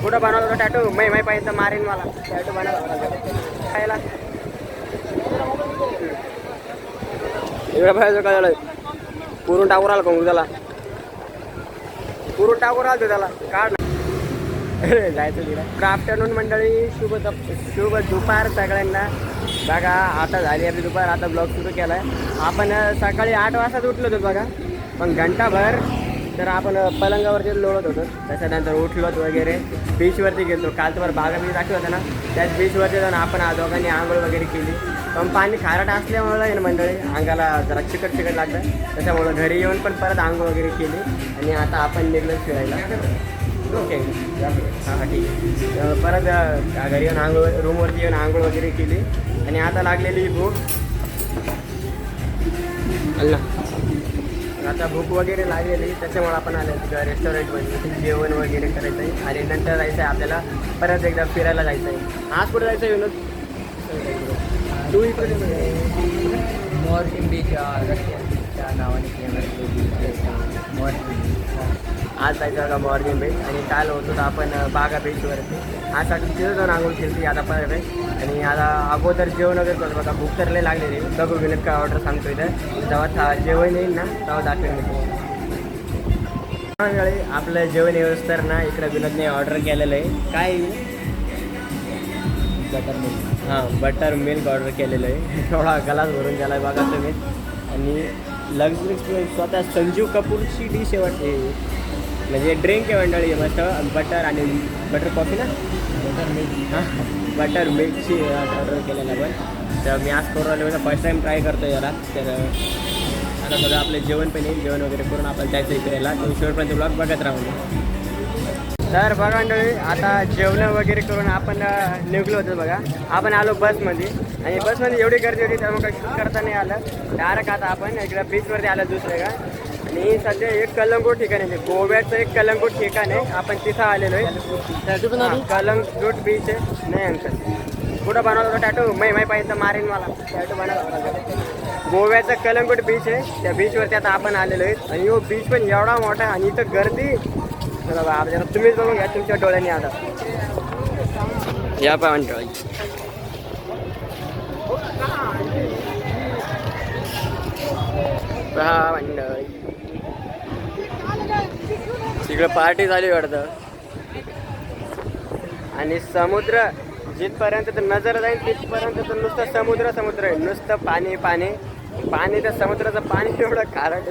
कुठं बनवला होता टॅटू मै पाहिजे मारेन मला टॅटू बनवला खायला इकडे पाहिजे काय झालं पुरून टाकून आला का त्याला पुरून टाकून आलं त्याला काढ जायचं तिला गुड आफ्टरनून मंडळी शुभ दुपार सगळ्यांना बघा आता झाली आपली दुपार आता ब्लॉग सुरू केला आहे आपण सकाळी 8 वाजताच उठलो होतो बघा पण घंटाभर तर आपण पलंगावरती लोळत होतो त्याच्यानंतर उठलोत वगैरे बीचवरती गेलो काल तुम्हाला बागा बीच दाखवत होता ना त्याच बीचवरती जाऊन आपण दोघांनी आंघोळ वगैरे केली पण पाणी खारट असल्यामुळं आहे ना मंडळी अंगाला जरा चिकट लागतं त्याच्यामुळं घरी येऊन पण परत आंघोळ वगैरे केली आणि आता आपण निघलो फिरायला ओके हां ठीक आहे परत घरी येऊन आंघोळ रूमवरती येऊन आंघोळ वगैरे केली आणि आता लागलेली भूक अल्ला आता भूक वगैरे लागलेली त्याच्यामुळे आपण आलो रेस्टॉरंटमध्ये जेवण वगैरे करायचं आहे आणि नंतर जायचं आहे आपल्याला परत एकदा फिरायला जायचं आहे आज कुठं जायचं आहे विनोद तू इकडे मॉर्निंग बीच नावाने आज जायचं का मॉर्निंग बीच आणि काल होतो तर आपण बागा बीचवरती आज तिथं जाऊन आंघोळ केली आता परत आहे आणि आता अगोदर जेवण वगैरे करतो बघा भूक तर लय लागलेली बघू विनोद काय ऑर्डर सांगतो इथं जेव्हा जेवण येईल ना तेव्हा दाखवेल मी तुम्हाला आपलं जेवण येऊस तर ना इकडं विनोदने ऑर्डर केलेलं आहे काय बटर मिल्क हां बटर मिल्क ऑर्डर केलेलं आहे थोडा गलास भरून गेला आहे बघा तुम्ही आणि लक्झरी स्वतः संजीव कपूरची डिश आहे वाटते म्हणजे ड्रिंक आहे मंडळी मस्त बटर आणि बटर कॉफी ना बटर मिल्क हां बटर मिल्कची ऑर्डर केलेलं पण तर मी आज करून आलो फर्स्ट टाईम ट्राय करतो याला तर आता सगळं आपलं जेवण पण येईल जेवण वगैरे करून आपण जायचं फिरायला शेवटपर्यंत ब्लॉग बघत राहू तर बघा मंडळी आता जेवण वगैरे करून आपण निघलो होतो बघा आपण आलो बसमध्ये आणि बसमध्ये एवढी गर्दी होती त्यामुळे काही शूट करता नाही आलं डायरेक्ट आता आपण इकडं बीचवरती आलं दुसरं का आणि सध्या एक कलंगूट ठिकाण आहे गोव्याचं एक कलंगूट ठिकाण आहे आपण तिथं आलेलो आहे कलंगूट बीच आहे नाही अंकल कुठं बनवला होता टॅटू मै पाहिजे मारेन मला टॅटू बनवला गोव्याचं कलंगूट बीच आहे त्या बीचवरती आता आपण आलेलो आहे आणि हो बीच पण एवढा मोठा आणि इथं गर्दी बाबा आपल्याला तुम्हीच बघून घ्या तुमच्या डोळ्यांनी आता या पण मंडळी पहा मंडळी तिकडे पार्टी झाली वाटतं आणि समुद्र जिथपर्यंत तर नजर जाईल तिथपर्यंत तर नुसतं समुद्र आहे नुसतं पाणी त्या समुद्राचं पाणी एवढं खारट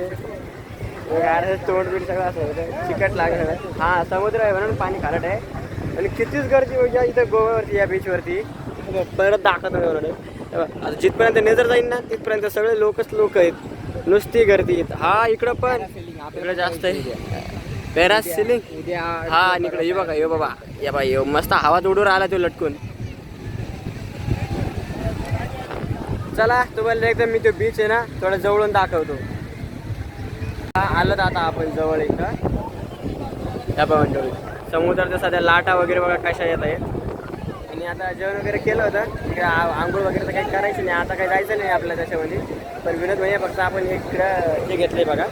आहे तोंड बीड सगळं असं चिकट लागलं हां समुद्र आहे म्हणून पाणी खारट आहे आणि कितीच गर्दी म्हणजे इथं गोव्यावरती या बीचवरती परत दाखवत आता जिथपर्यंत नजर जाईल ना तिथपर्यंत सगळे लोक आहेत नुसती गर्दी हा इकडं पण इकडं जास्त आहे पॅरासिलिंग हा आणि इकडं ये बघा ये बाबा या बाई मस्त हवात उडून आला तो लटकून चला तुम्हाला एकदम मी तो बीच आहे ना थोडं जवळून दाखवतो आलं तर आता आपण जवळ इथं त्या मंडळी समुद्राच्या सध्या लाटा वगैरे बघा कशा येत आहेत आणि आता जेवण वगैरे केलं होतं तिकडे आंघोळ वगैरे तर काही करायचं नाही आता काही जायचं नाही आपल्या त्याच्यामध्ये पण विनोद म्हणजे फक्त आपण इकडं हे घेतलंय बघा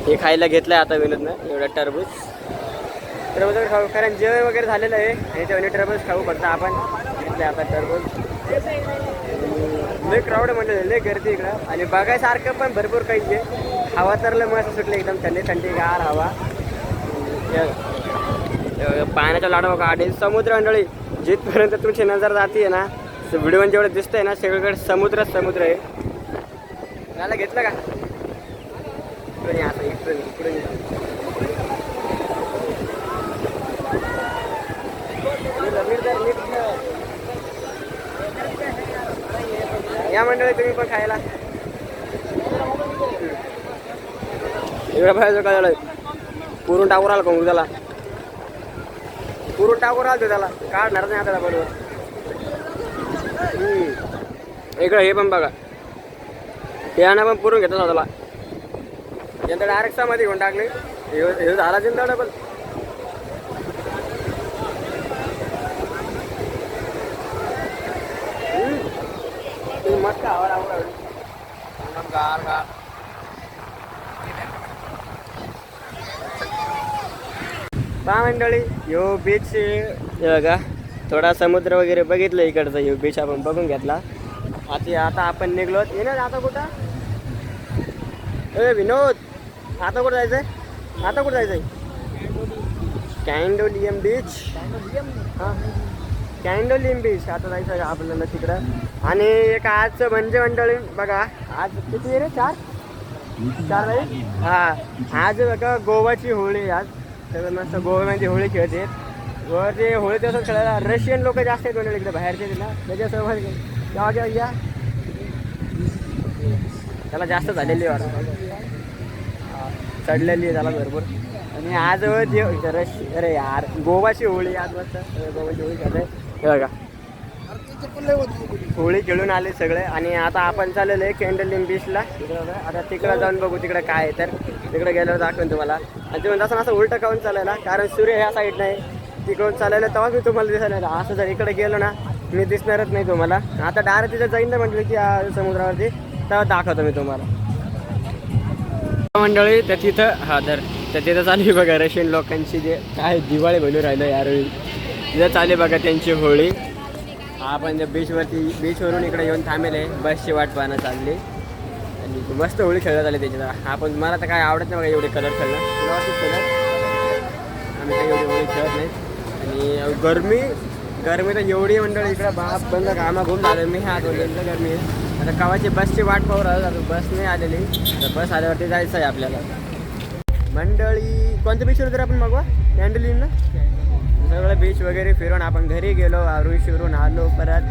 हे खायला घेतलंय आता विनोदनं एवढं टरबूज वगैरे खाऊ कारण जेवण वगैरे झालेलं आहे आणि तेव्हा टरबूज खाऊ फक्त आपण घेतलंय आता टरबूज लय क्राऊड म्हणलं लय गर्दी इकडं आणि बघायसारखं पण भरपूर काही आहे हवा तर लय मस्त सुटली एकदम थंडी गार हवा पाण्याच्या लाटा बघा आणि समुद्र मंडळी जिथपर्यंत तुमची नजर जाते ना व्हिडिओ जेवढं दिसतंय ना सगळीकडे समुद्र आहे त्याला घेतलं का आता इकडे या मंडळी तुम्ही पण खायला इकडे पाहिजे काय झालं पुरून टाकून आला का त्याला पुरून टाकून आलं त्याला काढणार नाही आता बरोबर इकडं हे पण बघा यानं पण पुरून घेतलं त्याला यंदा डायरेक्ट मध्ये घेऊन टाकले हे झाला जिंदा डबल मस्त आवड गार पहा मंडळी यो बीच हे बघा, थोडा समुद्र वगैरे बघितलं इकडचं. यो बीच आपण बघून घेतला. आता आपण निघलो. ये ना आता कुठं ए विनोद, आता कुठं जायचंय? आता कुठं जायचंय? कॅन्डोलियम बीच. हां कॅन्डोलियम बीच आता जायचं आहे आपल्याला तिकडं. आणि एक आजचं म्हणजे मंडळी बघा, आज किती आहे रे? 4 नाही. हां आज बघा गोवाची होळी. आज सगळं मस्त गोव्यामध्ये होळी खेळते. गोवाची होळी तसं खेळायला रशियन लोक जास्त आहेत मंडळी इकडे बाहेरचे ना, त्याच्यासोबत केव्हा केव्हा या त्याला जास्त झालेली वाटतं, चढलेली आहे त्याला भरपूर. आणि आज अरे यार गोवाची होळी आज मस्त गोवाची होळी खेळते. हे बघा होळी खेळून आले सगळे. आणि आता आपण चाललेलो आहे कॅन्डोलियम बीचला. आता तिकडं जाऊन बघू तिकडं काय आहे. तर तिकडे गेल्यावर दाखवेन तुम्हाला. आणि तुम्ही तसं असं उलटं काऊन चालायला, कारण सूर्य ह्या साईड नाही तिकडून चालायला तेव्हाच मी तुम्हाला दिसायला नाही. असं जर इकडे गेलो ना मी दिसणारच नाही तुम्हाला. आता डायरेक्ट तिथं जाईन ना म्हटलं की समुद्रावरती, तेव्हा दाखवतो मी तुम्हाला मंडळी. तर तिथं हा तर तिथं चालू आहे बघा रशियन लोकांची जे काय दिवाळी बनवून राहिलं यावेळी. तिथं चालू बघा त्यांची होळी. आपण त्या बीचवरून इकडे येऊन थांबेले, बसची वाट पाहणं चालली. आणि मस्त होळी खेळत आली त्याच्यात. आपण मला तर काय आवडत नाही बघा एवढे कलर खेळणं, तुला वाटत कलर. आम्ही काही एवढी होळी खेळत नाही. आणि गरमी तर एवढी मंडळी इकडं बाप बंद कामा खूप झालं. मी हात वगैरे गरमी आहे. आता गावाची बसची वाट पाहू राहिलो. बस नाही आलेली, तर बस आल्यावरती जायचं आहे आपल्याला मंडळी. कोणत्या बीचवर तर आपण बघवा कॅन्डोलियमला. सगळं बीच वगैरे फिरून आपण घरी गेलो. आरू शिरून आलो. परत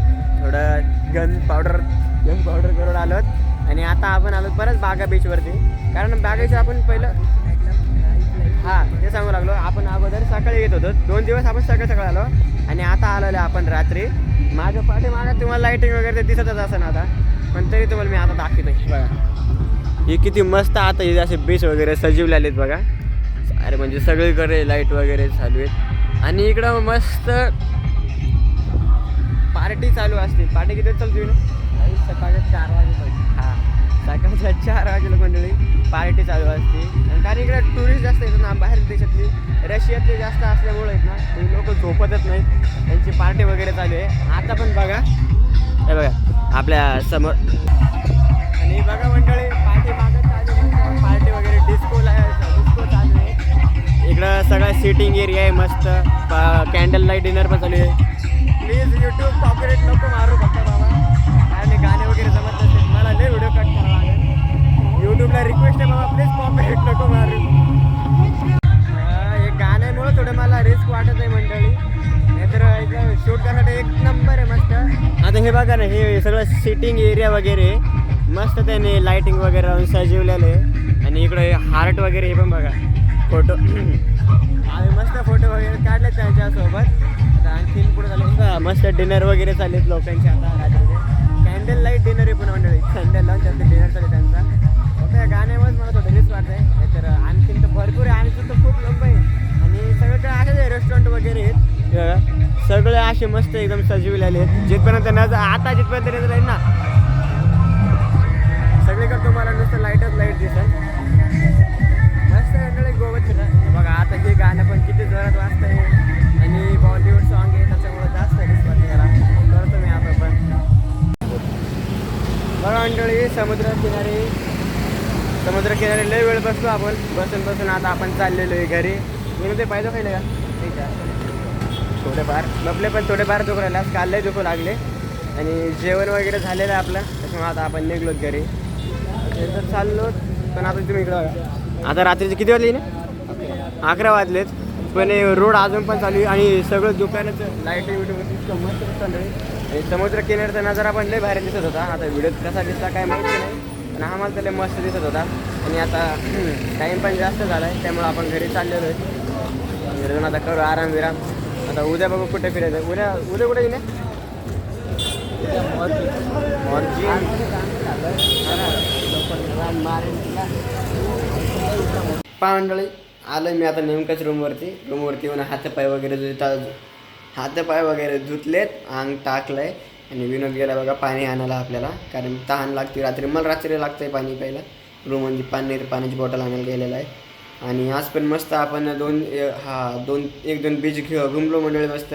थोडं गन पावडर करून आलो. आणि आता आपण आलो परत बागा बीचवरती. कारण बागा बीच आपण पहिलं हां ते सांगू लागलो. आपण अगोदर सकाळी येत होतो, 2 दिवस आपण सकाळी आलो. आणि आता आलेलो आपण रात्री. माझ्या पाठीमागं तुम्हाला लाईटिंग वगैरे ते दिसतच असं ना आता, पण तरी तुम्हाला मी आता दाखवतोय बघा. ही किती मस्त आता हे असे बीच वगैरे सजवले आलेत बघा. अरे म्हणजे सगळीकडे लाईट वगैरे चालू आहेत. आणि इकडं मस्त पार्टी चालू असते. पार्टी किती चालते ना? सकाळच्या 4 वाजेपर्यंत. हां सकाळच्या 4 वाजेला मंडळी पार्टी चालू असते. कारण इकडे टुरिस्ट जास्त येतात ना बाहेर देशातली, रशियातले जास्त असल्यामुळे आहेत ना, ते लोक झोपतच नाहीत. त्यांची पार्टी वगैरे चालू आहे. आता पण बघा हे बघा आपल्या समोर. आणि बघा मंडळी पार्टी वगैरे डिस्को चालू आहे. इकडं सगळा सिटिंग एरिया आहे मस्त. कॅन्डल लाईट डिनर पण चालू आहे. प्लीज यूट्यूब कॉपीराइट नको मारू फक्त बाबा, आणि गाणे वगैरे जमत नसतील मला लय व्हिडिओ कट करावा लागेल. यूट्यूबला रिक्वेस्ट आहे बाबा प्लीज कॉपीराइट नको मारू. हे गाण्यामुळं थोडं मला रिस्क वाटत आहे मंडळी, नाहीतर इकडं शूट करण्यासाठी एक नंबर आहे मस्त. आता हे बघा ना, हे सगळं सिटिंग एरिया वगैरे मस्त त्याने लाईटिंग वगैरे लावून सजवलेलं आहे. आणि इकडे हार्ट वगैरे हे पण बघा फोटो. आम्ही मस्त फोटो वगैरे काढले त्यांच्यासोबत. आता आणखीन पुढे झालं मस्त डिनर वगैरे चाललेत लोकांचे आता रात्रीचे. कॅन्डल लाईट डिनर आहे पण मंडळी, कॅन्डल लावून त्यांचं डिनर चालू त्यांचा. फक्त या गाण्यामुळेच मला थोडं रिस्क वाटत आहे. तर आणखीन तर भरपूर आहे, आणखीन तर खूप लांब आहे. आणि सगळीकडे असेच आहे रेस्टॉरंट वगैरे आहेत. सगळे असे मस्त एकदम सजविलेले आहेत. जिथपर्यंत नजर आता जिथपर्यंत नजर राहील ना सगळीकडे तुम्हाला नुसतं लाईटच लाईट दिसेल. मस्त मंडळी गोव्यात फिरा. बघा आता हे गाणं पण किती जोरात वाजतं आहे. आणि बॉलिवूड सॉन्ग आहे त्याच्यामुळे जास्त रिस्क वाटते याला. करतो मी आता पण. बघा मंडळी समुद्रकिनारी लय वेळ बसलो आपण. बसून आता आपण चाललेलो आहे घरी. मी ते पाहिजे खायला का ठीक आहे. थोडेफार बपले पण थोडेफार दुखू राहिला, काल लय दुखू लागले. आणि जेवण वगैरे झालेलं आहे आपलं, त्याच्यामुळे आता आपण निघलोत घरी. तर चाललो. पण आता तुम्ही इकडं बघा, आता रात्रीचे किती वाजले ना? 11 वाजलेत. पण रोड अजून पण चालू आहे. आणि सगळं दुकानाचं लाईटिंग विटिंग मस्त चालू आहे. आणि समुद्र किनाऱ्याचा नजारा पण लय बाहेर दिसत होता. आता व्हिडिओ कसा दिसला काय माहिती नाही, पण आम्हाला तर लय मस्त दिसत होता. आणि आता टाईम पण जास्त झाला आहे, त्यामुळे आपण घरी चाललेलो आहे. घरून आता करू आराम विराम. आता उद्या बघू कुठे फिरायचं. उद्या कुठे येईल मंडळी. आलं मी आता नेमकंच रूमवरती येऊन हातपाय वगैरे धुतलेत, अंग टाकलं आहे. आणि विनोद गेला बघा पाणी आणायला आपल्याला, कारण तहान लागते रात्री. मला रात्री लागतं आहे पाणी प्यायला. रूममध्ये पाणी नाही तर पाण्याची बॉटल आणायला गेलेला आहे. आणि आज पण मस्त आपण एक दोन बीच घुमलो मंडळी मस्त.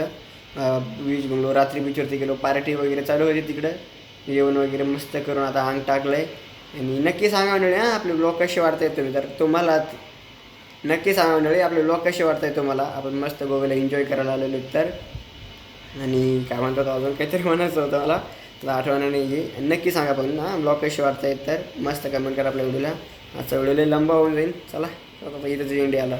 बीच घुमलो, रात्री बीचवरती गेलो, पार्टी वगैरे चालू होती तिकडं. जेवण वगैरे मस्त करून आता अंग टाकलं आहे. आणि नक्की सांगा मंडळी आपले ब्लॉग कसे वाटतायत तुम्ही. तर तुम्हाला नक्की सांगा मंडळी आपले ब्लॉग कसे वाटतायत तुम्हाला. आपण मस्त गोव्याला एन्जॉय करायला आलेलो तर. आणि काय म्हणतात अजून काहीतरी म्हणायचं होतं मला, तुला आठवण नाही आहे. नक्की सांगा पण ब्लॉग कसे वाटतायत तर मस्त कमेंट करा आपल्या व्हिडिओला. आजचा व्हिडिओ लंबा होऊन जाईल. चला आता इथंच इंडियाला